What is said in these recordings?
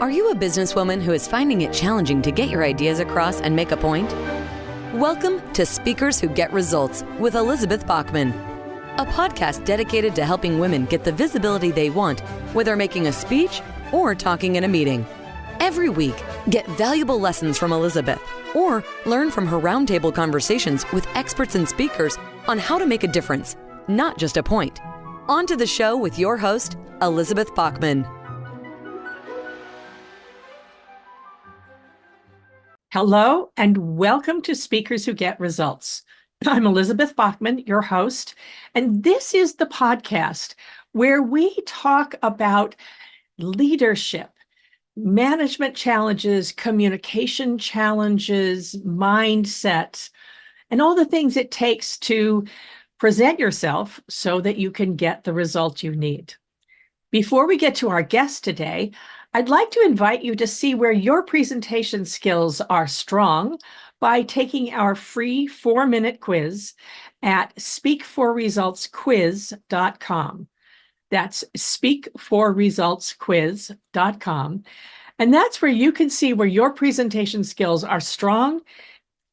Are you a businesswoman who is finding it challenging to get your ideas across and make a point? Welcome to Speakers Who Get Results with Elizabeth Bachman, a podcast dedicated to helping women get the visibility they want, whether making a speech or talking in a meeting. Every week, get valuable lessons from Elizabeth or learn from her roundtable conversations with experts and speakers on how to make a difference, not just a point. On to the show with your host, Elizabeth Bachman. Hello, and welcome to Speakers Who Get Results. I'm Elizabeth Bachman, your host, and this is the podcast where we talk about leadership, management challenges, communication challenges, mindset, and all the things it takes to present yourself so that you can get the results you need. Before we get to our guest today, I'd like to invite you to see where your presentation skills are strong by taking our free 4-minute quiz at speakforresultsquiz.com. That's speakforresultsquiz.com. And that's where you can see where your presentation skills are strong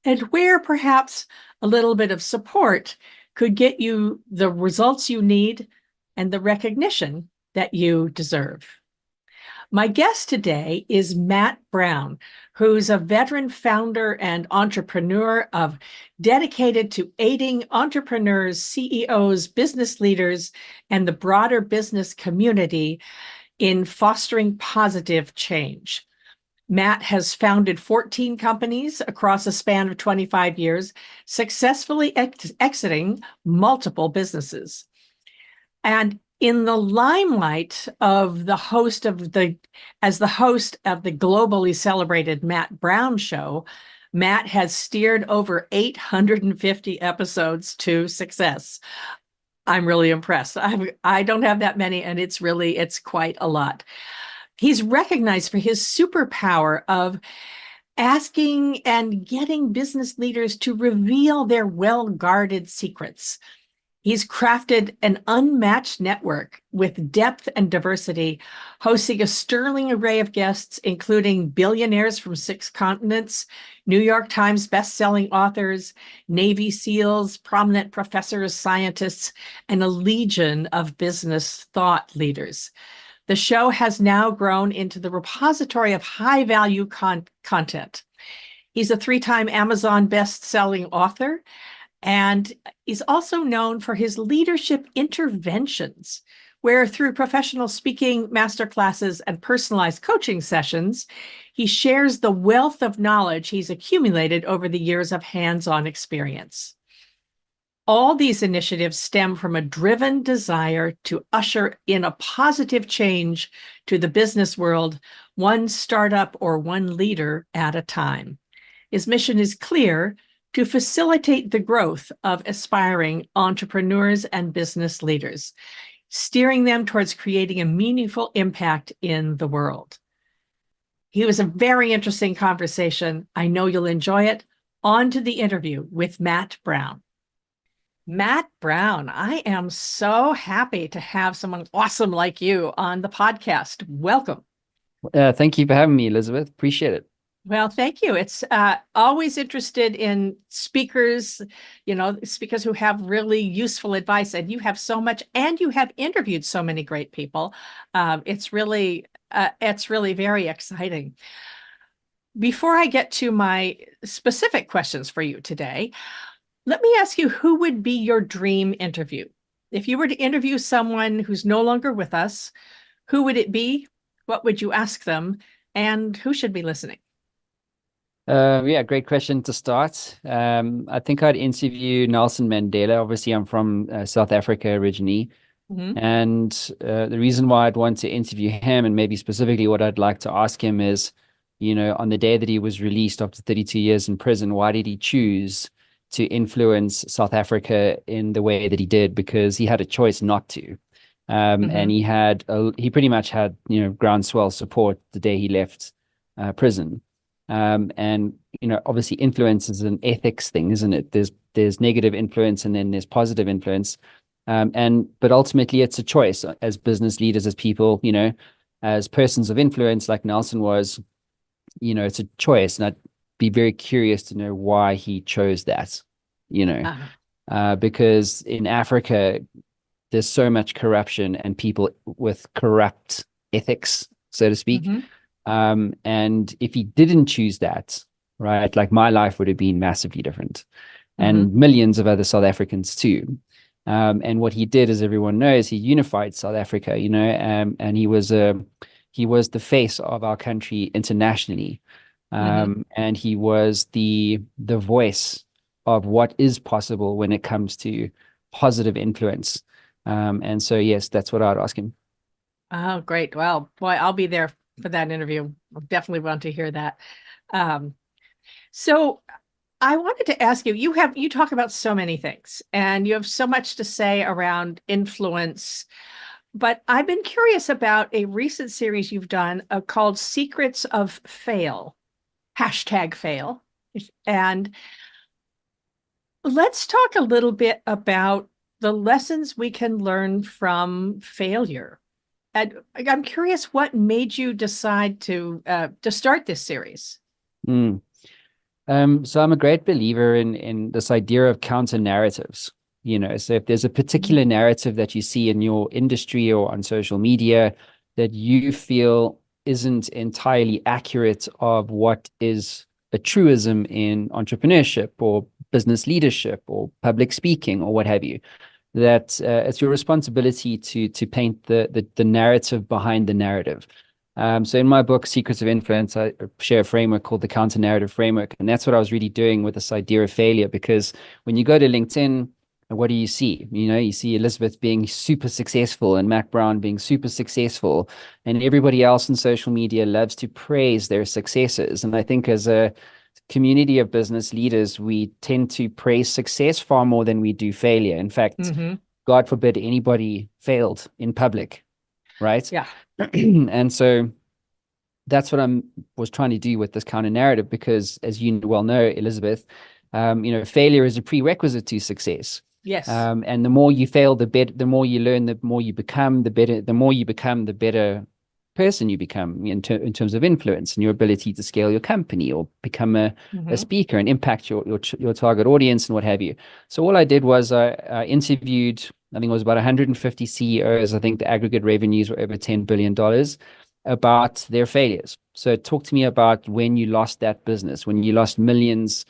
and where perhaps a little bit of support could get you the results you need and the recognition that you deserve. My guest today is Matt Brown, who's a veteran founder and entrepreneur dedicated to aiding entrepreneurs, CEOs, business leaders, and the broader business community in fostering positive change. Matt has founded 14 companies across a span of 25 years, successfully exiting multiple businesses. And in the limelight of the host of the globally celebrated Matt Brown Show, Matt has steered over 850 episodes to success. I'm really impressed. I don't have that many, and it's quite a lot. He's recognized for his superpower of asking and getting business leaders to reveal their well-guarded secrets. He's crafted an unmatched network with depth and diversity, hosting a sterling array of guests, including billionaires from 6 continents, New York Times bestselling authors, Navy SEALs, prominent professors, scientists, and a legion of business thought leaders. The show has now grown into the repository of high-value content. He's a 3-time Amazon best-selling author, and he's also known for his leadership interventions, where through professional speaking, masterclasses, and personalized coaching sessions, he shares the wealth of knowledge he's accumulated over the years of hands-on experience. All these initiatives stem from a driven desire to usher in a positive change to the business world, one startup or one leader at a time. His mission is clear: to facilitate the growth of aspiring entrepreneurs and business leaders, steering them towards creating a meaningful impact in the world. It was a very interesting conversation. I know you'll enjoy it. On to the interview with Matt Brown. Matt Brown, I am so happy to have someone awesome like you on the podcast. Welcome. Thank you for having me, Elizabeth. Appreciate it. Well, thank you. It's always interested in speakers, speakers who have really useful advice, and you have so much, and you have interviewed so many great people. It's really very exciting. Before I get to my specific questions for you today, let me ask you, who would be your dream interview? If you were to interview someone who's no longer with us, who would it be? What would you ask them? And who should be listening? Great question to start. I think I'd interview Nelson Mandela. Obviously, I'm from South Africa originally. Mm-hmm. And the reason why I'd want to interview him, and maybe specifically what I'd like to ask him is, on the day that he was released after 32 years in prison, why did he choose to influence South Africa in the way that he did? Because he had a choice not to. And he pretty much had, groundswell support the day he left prison. Obviously influence is an ethics thing, isn't it? There's negative influence and then there's positive influence. But ultimately it's a choice as business leaders, as people, as persons of influence, like Nelson was, it's a choice. And I'd be very curious to know why he chose that, because in Africa, there's so much corruption and people with corrupt ethics, so to speak. And if he didn't choose that, right, like my life would have been massively different, and millions of other South Africans too. And what he did, as everyone knows, he unified South Africa, and he was the face of our country internationally. And he was the voice of what is possible when it comes to positive influence. And so, yes, that's what I'd ask him. Oh, great. Well, boy, I'll be there for that interview. I'll definitely want to hear that. So I wanted to ask you, you talk about so many things and you have so much to say around influence, but I've been curious about a recent series you've done called Secrets of Fail, #fail. And let's talk a little bit about the lessons we can learn from failure. And I'm curious what made you decide to start this series. So I'm a great believer in this idea of counter narratives. So if there's a particular narrative that you see in your industry or on social media that you feel isn't entirely accurate of what is a truism in entrepreneurship or business leadership or public speaking or what have you, that it's your responsibility to paint the narrative behind the narrative. So in my book, Secrets of Influence, I share a framework called the counter narrative framework. And that's what I was really doing with this idea of failure, because when you go to LinkedIn, what do you see? You see Elizabeth being super successful and Mac Brown being super successful, and everybody else in social media loves to praise their successes. And I think as a community of business leaders, we tend to praise success far more than we do failure. In fact, God forbid anybody failed in public, right? Yeah. And so that's what I was trying to do with this kind of narrative, because as you well know, Elizabeth, failure is a prerequisite to success. Yes. And the more you fail, the better, the more you learn, the more you become, the more you become, the better person you become in terms of influence and your ability to scale your company or become a speaker and impact your target audience and what have you. So all I did was I interviewed, I think it was about 150 CEOs. I think the aggregate revenues were over $10 billion, about their failures. So talk to me about when you lost that business, when you lost millions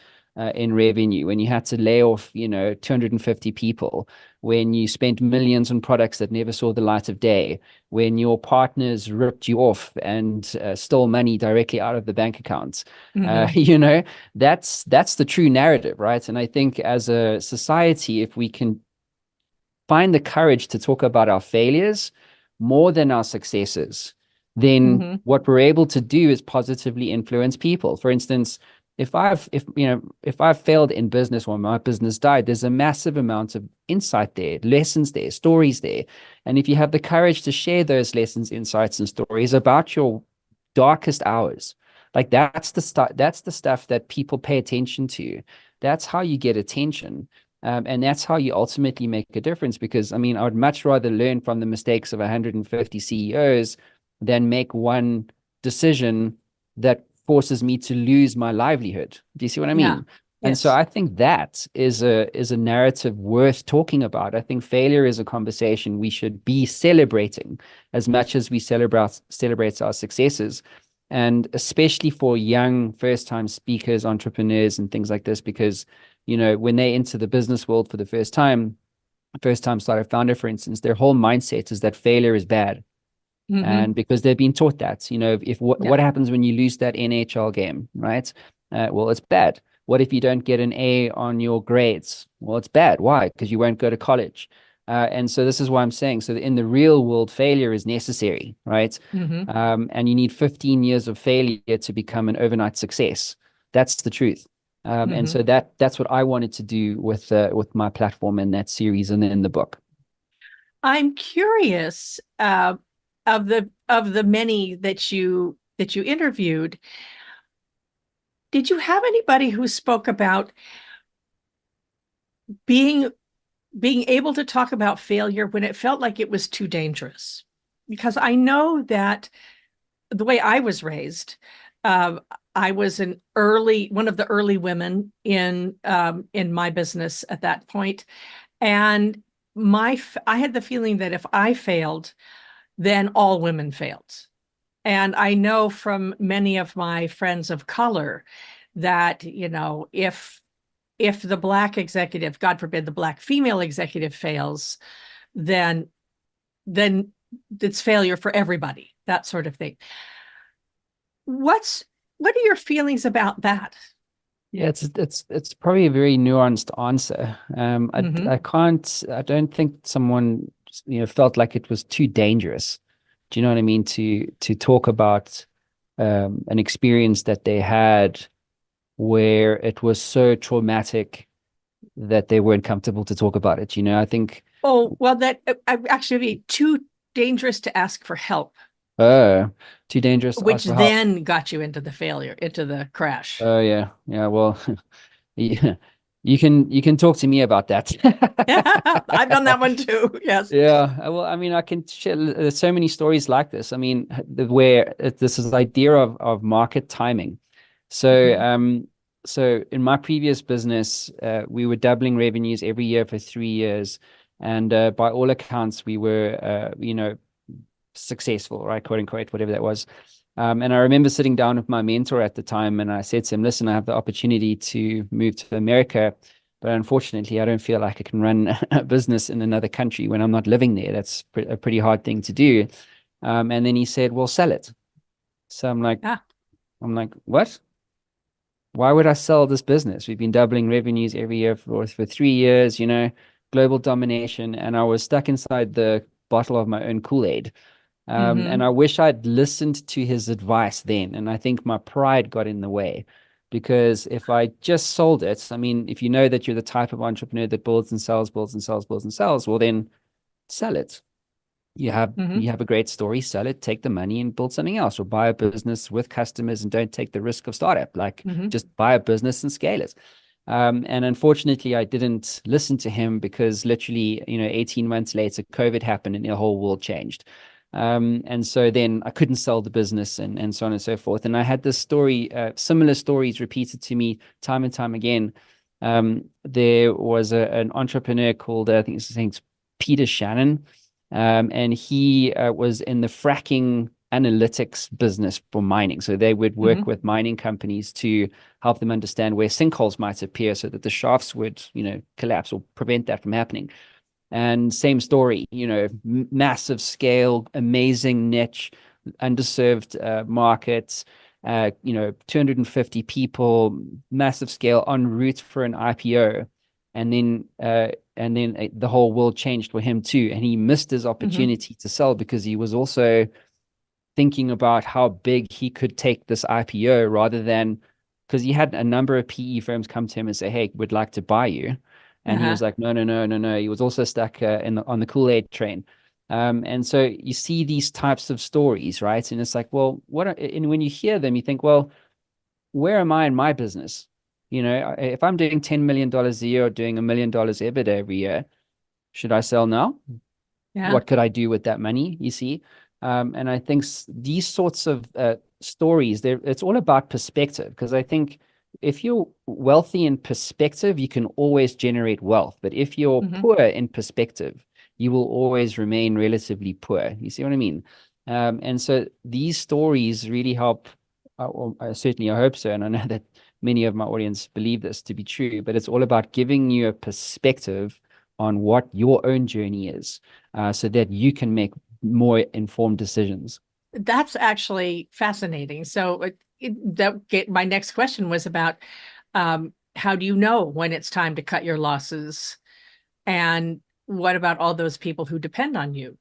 in revenue, when you had to lay off, 250 people, when you spent millions on products that never saw the light of day, when your partners ripped you off and stole money directly out of the bank accounts. That's the true narrative, right? And I think as a society, if we can find the courage to talk about our failures more than our successes, then what we're able to do is positively influence people. For instance, if I've failed in business or my business died, there's a massive amount of insight there, lessons there, stories there. And if you have the courage to share those lessons, insights, and stories about your darkest hours, like that's the stuff that people pay attention to. That's how you get attention. And that's how you ultimately make a difference. Because I would much rather learn from the mistakes of 150 CEOs than make one decision that forces me to lose my livelihood. Do you see what I mean? Yeah. And so I think that is a narrative worth talking about. I think failure is a conversation we should be celebrating as much as we celebrate our successes. And especially for young first-time speakers, entrepreneurs, and things like this, because, when they enter the business world for the first-time startup founder, for instance, their whole mindset is that failure is bad. And because they've been taught that, what happens when you lose that NHL game, right? Well, it's bad. What if you don't get an A on your grades? Well, it's bad. Why? Because you won't go to college. And so this is why I'm saying, so in the real world, failure is necessary, right? And you need 15 years of failure to become an overnight success. That's the truth. And so that's what I wanted to do with my platform in that series and in the book. I'm curious of the many that you interviewed. Did you have anybody who spoke about being able to talk about failure when it felt like it was too dangerous? because I know that the way I was raised, I was one of the early women in my business at that point, and I had the feeling that if I failed, then all women failed. And I know from many of my friends of color that, if the Black executive, God forbid, the Black female executive fails, then it's failure for everybody, that sort of thing. What are your feelings about that? Yeah, it's probably a very nuanced answer. I don't think someone, felt like it was too dangerous. Do you know what I mean? To talk about an experience that they had where it was so traumatic that they weren't comfortable to talk about it. I think. Oh, well, that actually be too dangerous to ask for help. Too dangerous to which ask for help. then got you into the crash. Oh yeah. Yeah. Well, yeah, you can talk to me about that. I've done that one too. Yes. Yeah. Well, I mean, I can share, there's so many stories like this. I mean, where this is the idea of market timing. So, so in my previous business, we were doubling revenues every year for 3 years, and by all accounts, we were, successful, right? Quote unquote, whatever that was. And I remember sitting down with my mentor at the time, and I said to him, listen, I have the opportunity to move to America, but unfortunately, I don't feel like I can run a business in another country when I'm not living there. That's a pretty hard thing to do. And then he said, well, sell it. So I'm like, what? Why would I sell this business? We've been doubling revenues every year for 3 years, global domination. And I was stuck inside the bottle of my own Kool-Aid. And I wish I'd listened to his advice then. And I think my pride got in the way, because if I just sold it, I mean, if you know that you're the type of entrepreneur that builds and sells, builds and sells, builds and sells, well, then sell it. You have a great story, sell it, take the money and build something else, or buy a business with customers and don't take the risk of startup. Like just buy a business and scale it. And unfortunately, I didn't listen to him, because literally, 18 months later, COVID happened and the whole world changed. And so then I couldn't sell the business, and so on and so forth. And I had this story, similar stories repeated to me time and time again. There was an entrepreneur called, I think his name's Peter Shannon. And he was in the fracking analytics business for mining. So they would work with mining companies to help them understand where sinkholes might appear, so that the shafts would, collapse or prevent that from happening. And same story, massive scale, amazing niche, underserved markets, 250 people, massive scale, en route for an IPO. And then the whole world changed for him too. And he missed his opportunity to sell, because he was also thinking about how big he could take this IPO, rather than, because he had a number of PE firms come to him and say, hey, we'd like to buy you. And he was like, no. He was also stuck on the Kool-Aid train. And so you see these types of stories, right? And it's like, well, and when you hear them, you think, well, where am I in my business? If I'm doing $10 million a year or doing $1 million EBITDA every year, should I sell now? Yeah. What could I do with that money? You see? And I think these sorts of stories, it's all about perspective, because I think if you're wealthy in perspective, you can always generate wealth. But if you're poor in perspective, you will always remain relatively poor. You see what I mean? And so these stories really help. Certainly, I hope so. And I know that many of my audience believe this to be true, but it's all about giving you a perspective on what your own journey is, so that you can make more informed decisions. That's actually fascinating. So my next question was about how do you know when it's time to cut your losses? And what about all those people who depend on you?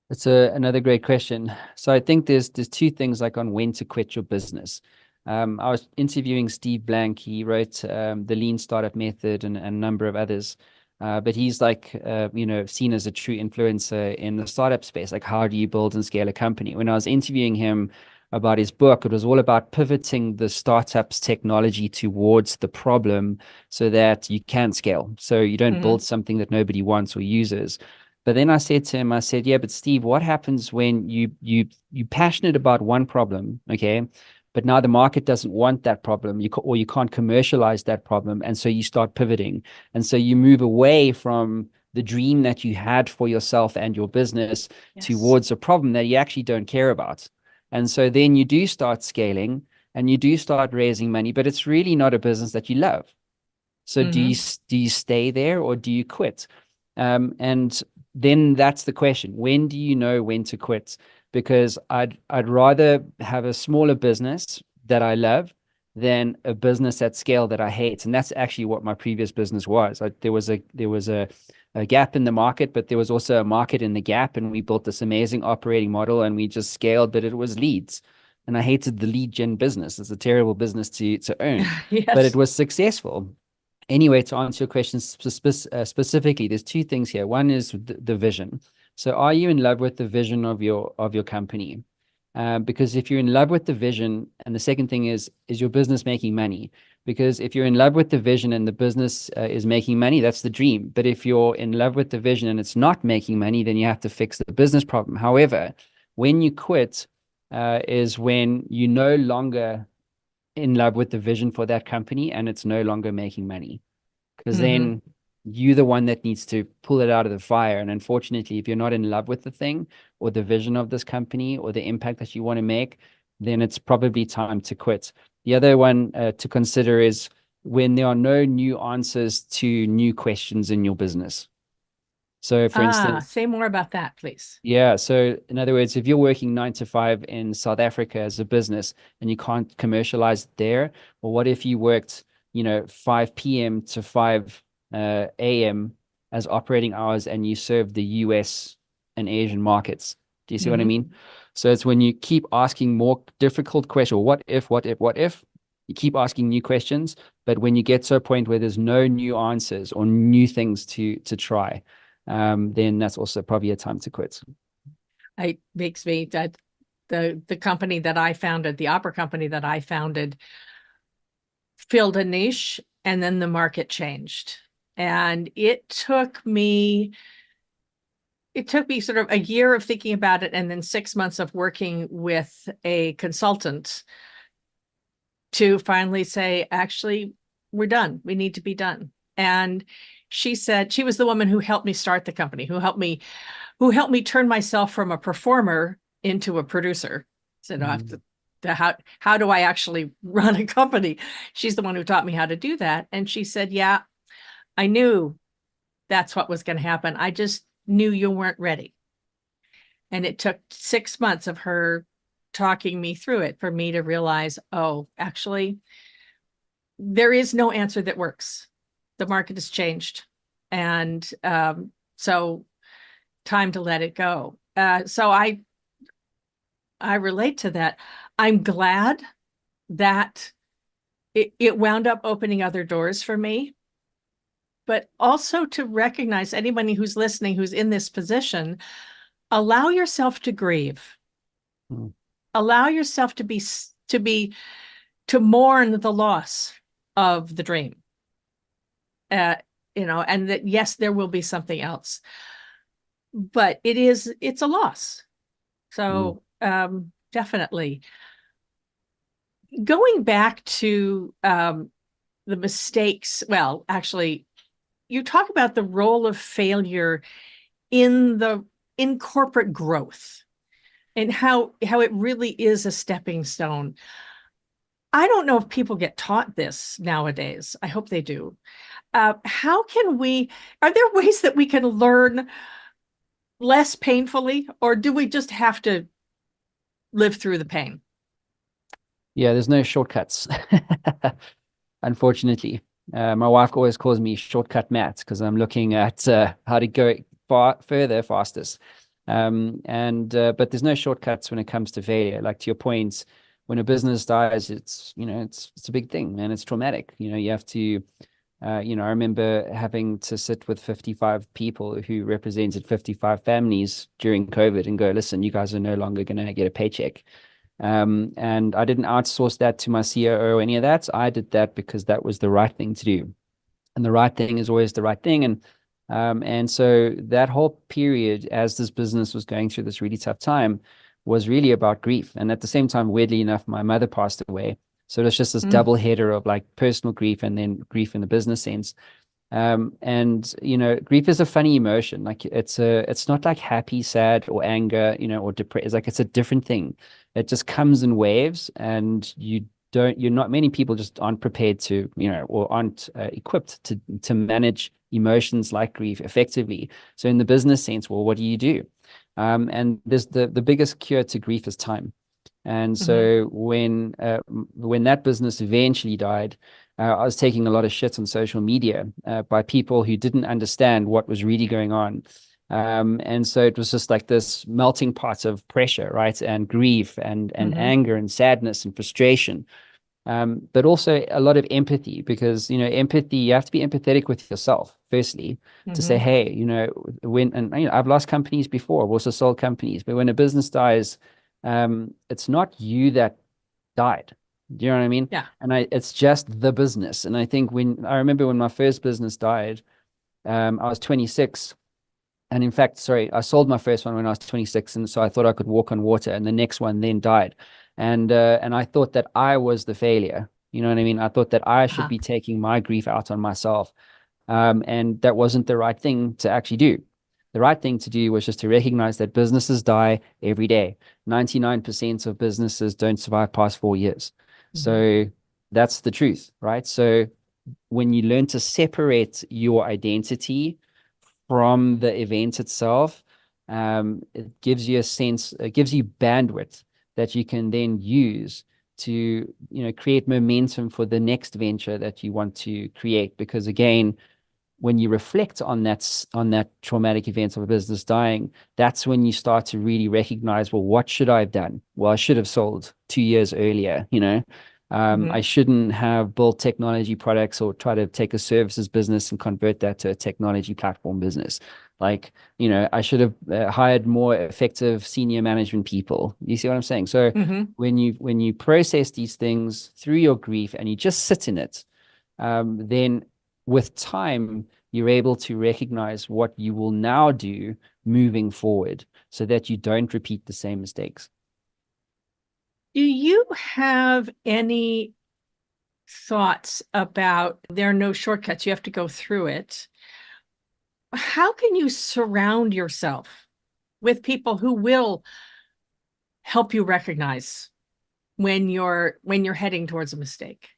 It's another great question. So I think there's two things, like on when to quit your business. I was interviewing Steve Blank. He wrote the Lean Startup Method and a number of others. But he's like, seen as a true influencer in the startup space. Like, how do you build and scale a company? When I was interviewing him about his book, it was all about pivoting the startup's technology towards the problem, so that you can scale. So you don't build something that nobody wants or uses. But then I said to him, I said, yeah, but Steve, what happens when you're passionate about one problem, okay? But now the market doesn't want that problem, or you can't commercialize that problem, and so you start pivoting, and so you move away from the dream that you had for yourself and your business towards a problem that you actually don't care about. And so then you do start scaling and you do start raising money, but it's really not a business that you love. So do you stay there or do you quit? And then that's the question. When do you know when to quit? Because I'd rather have a smaller business that I love than a business at scale that I hate. And that's actually what my previous business was. There was a gap in the market, but there was also a market in the gap. And we built this amazing operating model and we just scaled, but it was leads. And I hated the lead gen business. It's a terrible business to own, but it was successful. Anyway, to answer your question specifically, there's two things here. One is the vision. So are you in love with the vision of your company? Because if you're in love with the vision, and the second thing is your business making money? Because if you're in love with the vision and the business is making money, that's the dream. But if you're in love with the vision and it's not making money, then you have to fix the business problem. However, when you quit is when you no longer in love with the vision for that company and it's no longer making money, because then you're the one that needs to pull it out of the fire. And unfortunately, if you're not in love with the thing or the vision of this company or the impact that you want to make, then it's probably time to quit. The other one to consider is when there are no new answers to new questions in your business. So for instance, say more about that, please. Yeah. So in other words, if you're working 9 to 5 in South Africa as a business and you can't commercialize it there, or what if you worked, 5 p.m. to 5 a.m. as operating hours and you serve the US and Asian markets? Do you see what I mean? So it's when you keep asking more difficult questions, what if, you keep asking new questions, but when you get to a point where there's no new answers or new things to try, then that's also probably a time to quit. It makes me that the company that I founded, the opera company that I founded, filled a niche and then the market changed. And it took me sort of a year of thinking about it and then 6 months of working with a consultant to finally say, actually, we're done. We need to be done. And she said, she was the woman who helped me start the company, who helped me turn myself from a performer into a producer. So how do I actually run a company? She's the one who taught me how to do that. And she said, yeah, I knew that's what was going to happen. I just knew you weren't ready. And it took 6 months of her talking me through it for me to realize, oh, actually, there is no answer that works. The market has changed. And so time to let it go. So I relate to that. I'm glad that it wound up opening other doors for me, but also to recognize anybody who's listening, who's in this position, allow yourself to grieve. Allow yourself to mourn the loss of the dream. And that, yes, there will be something else, but it's a loss. So definitely going back to the mistakes. Well, actually, you talk about the role of failure in corporate growth and how it really is a stepping stone. I don't know if people get taught this nowadays. I hope they do. Are there ways that we can learn less painfully, or do we just have to live through the pain? Yeah, there's no shortcuts. Unfortunately, my wife always calls me shortcut Matt because I'm looking at how to go further fastest. But there's no shortcuts when it comes to failure. Like to your point, when a business dies, it's a big thing, man. It's traumatic. You have to, I remember having to sit with 55 people who represented 55 families during COVID and go, listen, you guys are no longer going to get a paycheck. And I didn't outsource that to my COO or any of that. I did that because that was the right thing to do. And the right thing is always the right thing. And And so that whole period, as this business was going through this really tough time, was really about grief. And at the same time, weirdly enough, my mother passed away. So it was just this double header of like personal grief and then grief in the business sense. And grief is a funny emotion. Like it's not like happy, sad, or anger, or depressed. It's like it's a different thing. It just comes in waves, and you're not many people just aren't prepared to, or aren't equipped to manage emotions like grief effectively. So in the business sense, well, what do you do? And there's the biggest cure to grief is time. And so when that business eventually died, I was taking a lot of shit on social media by people who didn't understand what was really going on. And so it was just like this melting pot of pressure, right? And grief and anger and sadness and frustration. But also a lot of empathy, because, empathy, you have to be empathetic with yourself, firstly, to say, hey, I've lost companies before. I've also sold companies, but when a business dies, it's not you that died. Do you know what I mean? Yeah. And it's just the business. And I think I remember when my first business died, I was 26. And in fact, sorry, I sold my first one when I was 26. And so I thought I could walk on water, and the next one then died. And I thought that I was the failure. You know what I mean? I thought that I should be taking my grief out on myself. And that wasn't the right thing to actually do. The right thing to do was just to recognize that businesses die every day. 99% of businesses don't survive past 4 years. So that's the truth, right? So when you learn to separate your identity from the event itself, it gives you a sense, it gives you bandwidth that you can then use to, create momentum for the next venture that you want to create. Because again, when you reflect on that traumatic event of a business dying, that's when you start to really recognize, well, what should I have done? Well, I should have sold 2 years earlier. I shouldn't have built technology products or try to take a services business and convert that to a technology platform business. Like, I should have hired more effective senior management people. You see what I'm saying? So when you process these things through your grief and you just sit in it, then with time, you're able to recognize what you will now do moving forward so that you don't repeat the same mistakes. Do you have any thoughts about there are no shortcuts? You have to go through it. How can you surround yourself with people who will help you recognize when you're heading towards a mistake?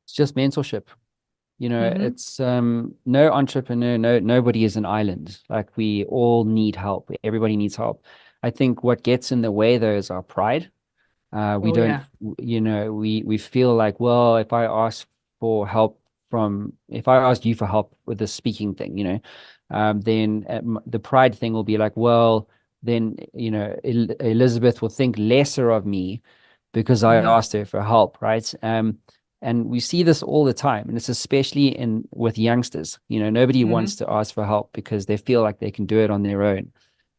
It's just mentorship. It's no entrepreneur, nobody is an island. Like, we all need help. Everybody needs help. I think what gets in the way though is our pride. We don't, we feel like, well, if I ask you for help with the speaking thing, then the pride thing will be like, well, then, Elizabeth will think lesser of me because I asked her for help, right? And we see this all the time, and it's especially with youngsters. Nobody wants to ask for help because they feel like they can do it on their own,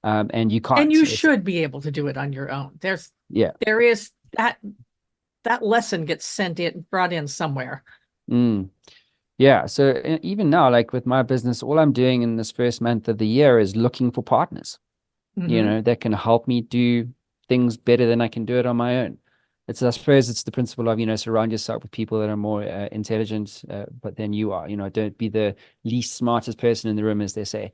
and you can't. And you should be able to do it on your own. There is that lesson gets brought in somewhere. Yeah. So even now, like with my business, all I'm doing in this first month of the year is looking for partners, that can help me do things better than I can do it on my own. I suppose it's the principle of, surround yourself with people that are more intelligent, but than you are. Don't be the least smartest person in the room, as they say.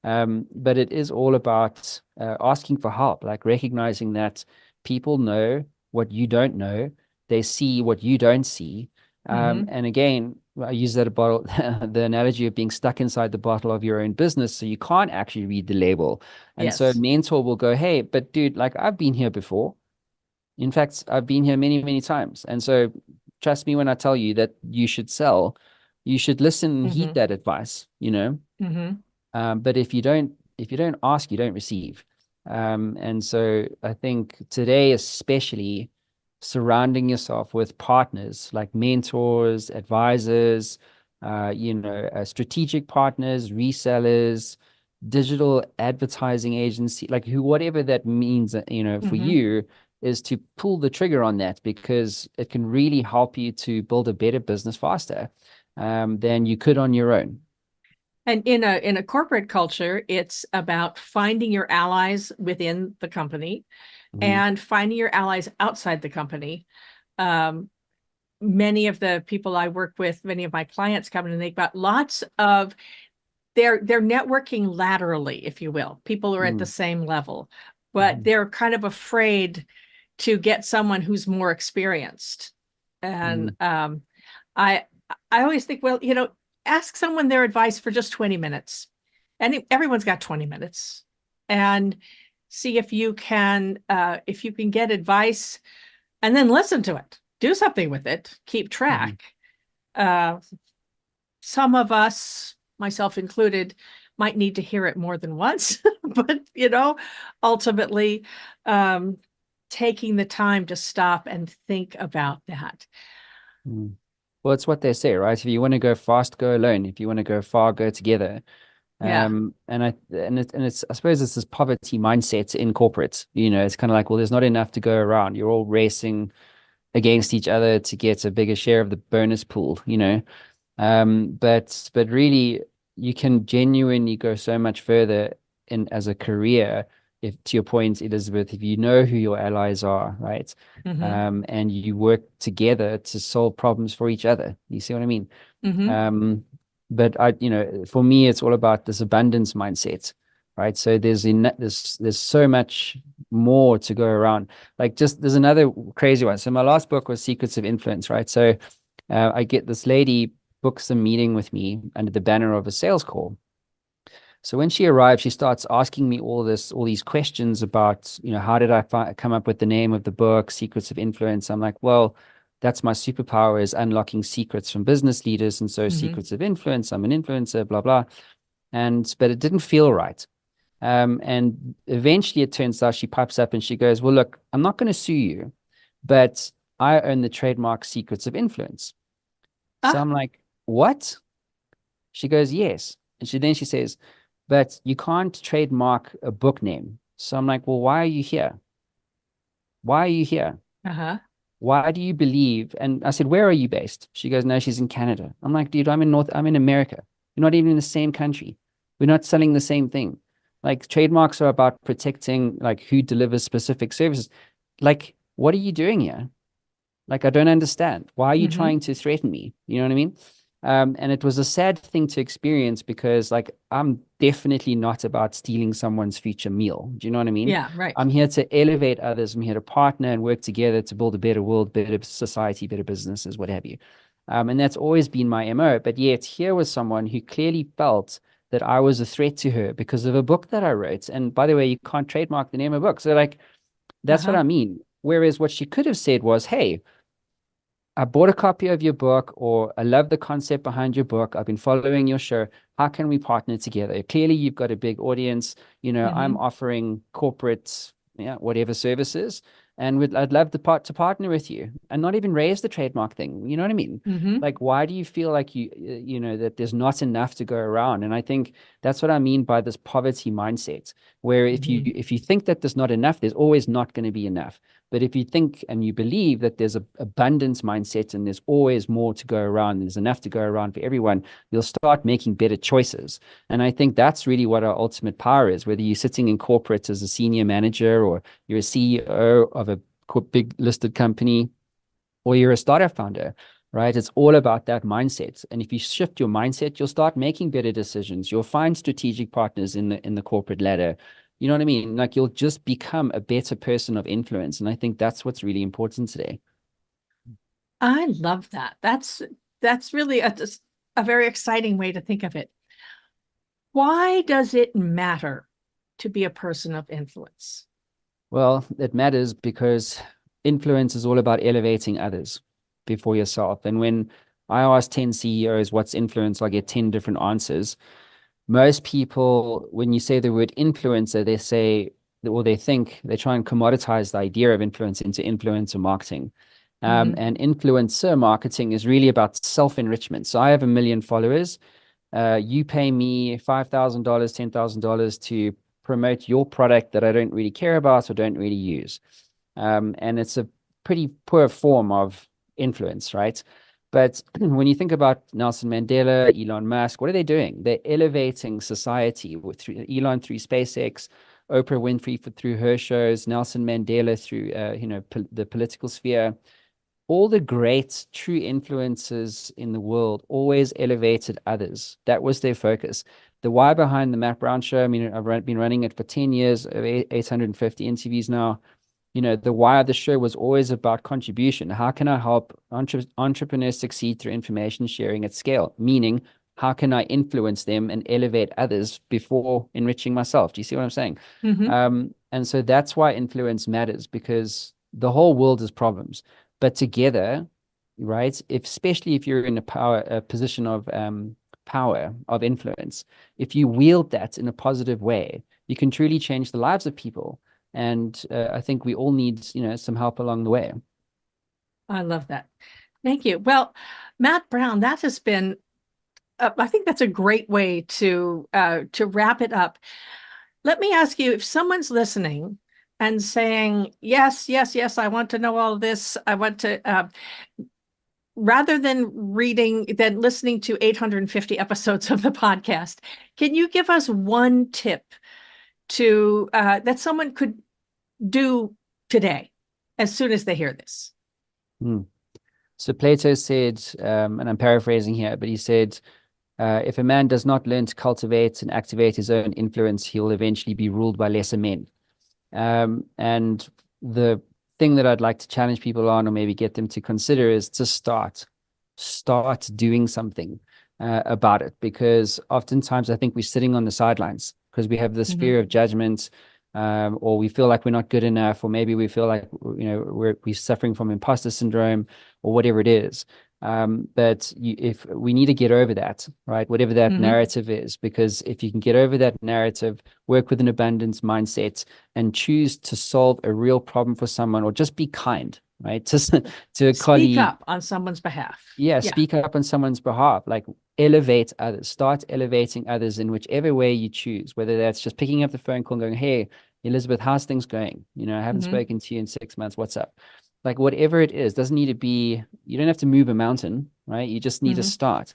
But it is all about asking for help, like recognizing that people know what you don't know. They see what you don't see. And again, I use that about the analogy of being stuck inside the bottle of your own business, so you can't actually read the label. And so a mentor will go, hey, but dude, like, I've been here before. In fact, I've been here many, many times. And so trust me when I tell you that you should sell, you should listen and heed that advice, but if you don't ask, you don't receive. And so I think today, especially, surrounding yourself with partners like mentors, advisors, strategic partners, resellers, digital advertising agency, like whatever that means, for you, is to pull the trigger on that, because it can really help you to build a better business faster than you could on your own. And in a corporate culture, it's about finding your allies within the company and finding your allies outside the company. Many of the people I work with, many of my clients come in and they've got lots of they're networking laterally, if you will. People are at the same level, but they're kind of afraid to get someone who's more experienced. And I always think, well, ask someone their advice for just 20 minutes. And everyone's got 20 minutes. And see if you can get advice and then listen to it. Do something with it. Keep track. Some of us, myself included, might need to hear it more than once, but ultimately taking the time to stop and think about that. Well, it's what they say, right? If you want to go fast, go alone. If you want to go far, go together. Yeah. And I suppose it's this poverty mindset in corporates. It's kind of like, well, there's not enough to go around. You're all racing against each other to get a bigger share of the bonus pool, but really you can genuinely go so much further in as a career, if, to your point, Elizabeth, if you know who your allies are, right? And you work together to solve problems for each other. You see what I mean? But for me, it's all about this abundance mindset, right? So there's so much more to go around. Like, there's another crazy one. So my last book was Secrets of Influence, right? So I get this lady books a meeting with me under the banner of a sales call. So when she arrives, she starts asking me all these questions about, how did I come up with the name of the book, Secrets of Influence? I'm like, well, that's my superpower, is unlocking secrets from business leaders. And so Secrets of Influence, I'm an influencer, blah, blah. But it didn't feel right. And eventually it turns out she pipes up and she goes, well, look, I'm not going to sue you, but I own the trademark Secrets of Influence. So I'm like, what? She goes, yes. And she says, but you can't trademark a book name. So I'm like, well, why are you here? Why are you here? Why do you believe? And I said, where are you based? She goes, no, she's in Canada. I'm like, dude, I'm in America. You're not even in the same country. We're not selling the same thing. Like, trademarks are about protecting, like, who delivers specific services. Like, what are you doing here? Like, I don't understand. Why are you trying to threaten me? You know what I mean? And it was a sad thing to experience because, like, I'm definitely not about stealing someone's future meal. Do you know what I mean? Yeah, right. I'm here to elevate others. I'm here to partner and work together to build a better world, better society, better businesses, what have you. And that's always been my MO. But yet here was someone who clearly felt that I was a threat to her because of a book that I wrote. And by the way, you can't trademark the name of a book. So, like, that's what I mean. Whereas what she could have said was, hey, I bought a copy of your book, or I love the concept behind your book. I've been following your show. How can we partner together? Clearly, you've got a big audience. I'm offering corporate, whatever services, and I'd love to partner with you, and not even raise the trademark thing. You know what I mean? Like, why do you feel like that there's not enough to go around? And I think that's what I mean by this poverty mindset, where if you think that there's not enough, there's always not going to be enough. But if you think and you believe that there's an abundance mindset and there's always more to go around, there's enough to go around for everyone, you'll start making better choices. And I think that's really what our ultimate power is, whether you're sitting in corporate as a senior manager, or you're a CEO of a big listed company, or you're a startup founder, right? It's all about that mindset. And if you shift your mindset, you'll start making better decisions. You'll find strategic partners in the corporate ladder. You know what I mean? Like, you'll just become a better person of influence. And I think that's what's really important today. I love that. That's really a very exciting way to think of it. Why does it matter to be a person of influence? Well, it matters because influence is all about elevating others before yourself. And when I ask 10 CEOs what's influence, I get 10 different answers. Most people, when you say the word influencer, they say, or they think, they try and commoditize the idea of influence into influencer marketing. And influencer marketing is really about self-enrichment. So I have 1 million followers. You pay me $5,000, $10,000 to promote your product that I don't really care about or don't really use. And it's a pretty poor form of influence, right? But when you think about Nelson Mandela, Elon Musk, what are they doing? They're elevating society through Elon through SpaceX, Oprah Winfrey through her shows, Nelson Mandela through the political sphere. All the great true influences in the world always elevated others. That was their focus. The why behind the Matt Brown show, I mean, I've been running it for 10 years, 850 interviews now. The why of the show was always about contribution. How can I help entrepreneurs succeed through information sharing at scale? Meaning, how can I influence them and elevate others before enriching myself? Do you see what I'm saying? Mm-hmm. And so that's why influence matters, because the whole world has problems, but together, right? Especially if you're in a position of power, of influence, if you wield that in a positive way, you can truly change the lives of people. And I think we all need, some help along the way. I love that. Thank you. Well, Matt Brown, that has been, I think that's a great way to wrap it up. Let me ask you, if someone's listening and saying, yes, yes, yes, I want to know all this, I want to, rather than listening to 850 episodes of the podcast, can you give us one tip to that someone could do today as soon as they hear this? So Plato said, and I'm paraphrasing here, but he said, if a man does not learn to cultivate and activate his own influence, he will eventually be ruled by lesser men. And the thing that I'd like to challenge people on, or maybe get them to consider, is to start doing something about it. Because oftentimes I think we're sitting on the sidelines because we have this fear of judgment, or we feel like we're not good enough, or maybe we feel like we're suffering from imposter syndrome, or whatever it is. But if we need to get over that, right? Whatever that narrative is, because if you can get over that narrative, work with an abundance mindset, and choose to solve a real problem for someone, or just be kind, right? To a colleague. Speak up on someone's behalf. Yeah, speak up on someone's behalf. Like, elevate others. Start elevating others in whichever way you choose, whether that's just picking up the phone call and going, hey, Elizabeth, how's things going? I haven't spoken to you in 6 months. What's up? Like, whatever it is, doesn't need to be, you don't have to move a mountain, right? You just need to start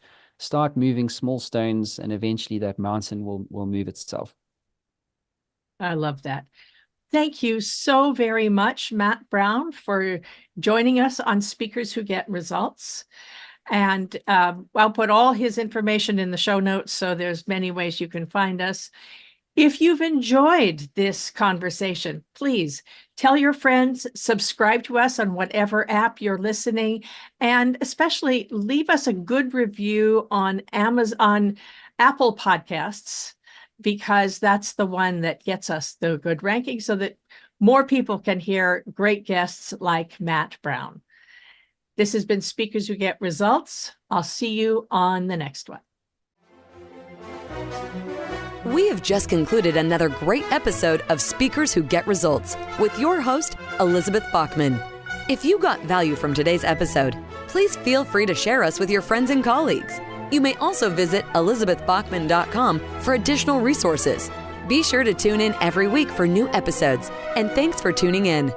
moving small stones, and eventually that mountain will move itself. I love that. Thank you so very much, Matt Brown, for joining us on Speakers Who Get Results. And I'll put all his information in the show notes, so there's many ways you can find us. If you've enjoyed this conversation, please tell your friends, subscribe to us on whatever app you're listening, and especially leave us a good review on Apple Podcasts, because that's the one that gets us the good ranking, so that more people can hear great guests like Matt Brown. This has been Speakers Who Get Results. I'll see you on the next one. We have just concluded another great episode of Speakers Who Get Results with your host, Elizabeth Bachman. If you got value from today's episode, please feel free to share us with your friends and colleagues. You may also visit elizabethbachman.com for additional resources. Be sure to tune in every week for new episodes, and thanks for tuning in.